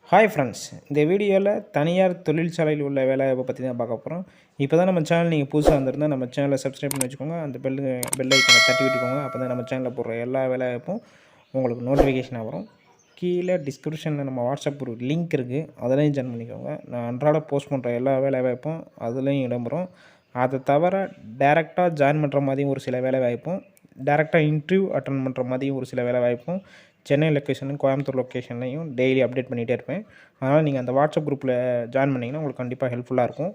Hi friends, இந்த வீடியோவில் தனியார் தொழிற்சாலையில் உள்ள வேலைவாய்ப்பை பற்றி தான் பார்க்க போகிறோம். இப்போ தான் நம்ம சேனல் நீங்கள் புதுசாக வந்திருந்தால் நம்ம சேனலை சப்ஸ்கிரைப் பண்ணி வச்சுக்கோங்க. அந்த பெல் ஐக்கனை தட்டி விட்டுக்கோங்க. அப்போ தான் நம்ம சேனலில் போடுற எல்லா வேலைவாய்ப்பும் உங்களுக்கு நோட்டிஃபிகேஷனாக வரும். கீழே டிஸ்கிரிப்ஷனில் நம்ம வாட்ஸ்அப் ஒரு லிங்க் இருக்குது, அதிலையும் ஜாயின் பண்ணிக்கோங்க. நான் அன்றாட போஸ்ட் பண்ணுற எல்லா வேலைவாய்ப்பும் அதுலேயும் இடம்பெறும். அதை தவிர டேரெக்டாக ஜாயின் பண்ணுற மாதிரியும் ஒரு சில வேலைவாய்ப்பும், டேரெக்டாக இன்டர்வியூ அட்டன் பண்ணுற மாதிரியும் ஒரு சில வேலைவாய்ப்பும் சென்னை லொக்கேஷனும் கோயம்புத்தூர் லொக்கேஷன்லையும் டெய்லி அப்டேட் பண்ணிகிட்டே இருப்பேன். அதனால் நீங்கள் அந்த வாட்ஸ்அப் குரூப்பில் ஜாயின் பண்ணிங்கன்னா உங்களுக்கு கண்டிப்பாக ஹெல்ப்ஃபுல்லாக இருக்கும்.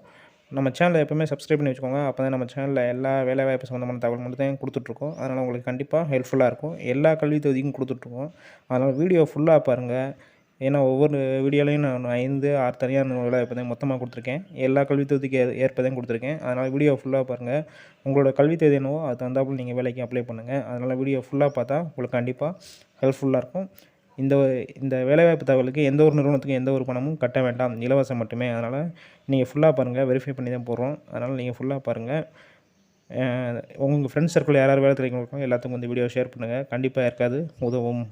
நம்ம சேனலை எப்போவுமே சப்ஸ்கிரைப் பண்ணி வச்சுக்கோங்க. அப்போ தான் நம்ம சேனலில் எல்லா வேலைவாய்ப்பு சம்மந்தமான தகவல் மட்டும் தான் கொடுத்துட்ருக்கோம். அதனால் உங்களுக்கு கண்டிப்பாக ஹெல்ப்ஃபுல்லாக இருக்கும். எல்லா கல்வி தொகுதிக்கும் கொடுத்துட்ருக்கோம். அதனால் வீடியோ ஃபுல்லாக பாருங்கள். ஏன்னா ஒவ்வொரு வீடியோலையும் நான் 5, 6 தனியார் வேலைவாய்ப்பு தான் மொத்தமாக கொடுத்துருக்கேன். எல்லா கல்வி தொகுதிக்கு ஏற்பதான் கொடுத்துருக்கேன். அதனால் வீடியோ ஃபுல்லாக பாருங்கள். உங்களோட கல்வி தேதி என்னவோ அது தகுந்தாப்புல நீங்கள் வேலைக்கு அப்ளை பண்ணுங்கள். அதனால் வீடியோ ஃபுல்லாக பார்த்தா உங்களுக்கு கண்டிப்பாக ஹெல்ப்ஃபுல்லாக இருக்கும். இந்த வேலைவாய்ப்பு தகவலுக்கு எந்த ஒரு நிறுவனத்துக்கும் எந்த ஒரு பணமும் கட்ட வேண்டாம், இலவசம் மட்டுமே. அதனால் நீங்கள் ஃபுல்லாக பாருங்கள். வெரிஃபை பண்ணி தான் போடுறோம். அதனால் நீங்கள் ஃபுல்லாக பாருங்கள். உங்கள் ஃப்ரெண்ட்ஸ் சர்க்கிள் யாராவது வேலை கிடைக்கிறவங்களுக்கும் எல்லாத்துக்கும் இந்த வீடியோ ஷேர் பண்ணுங்கள். கண்டிப்பாக யாருக்காவது உதவும்.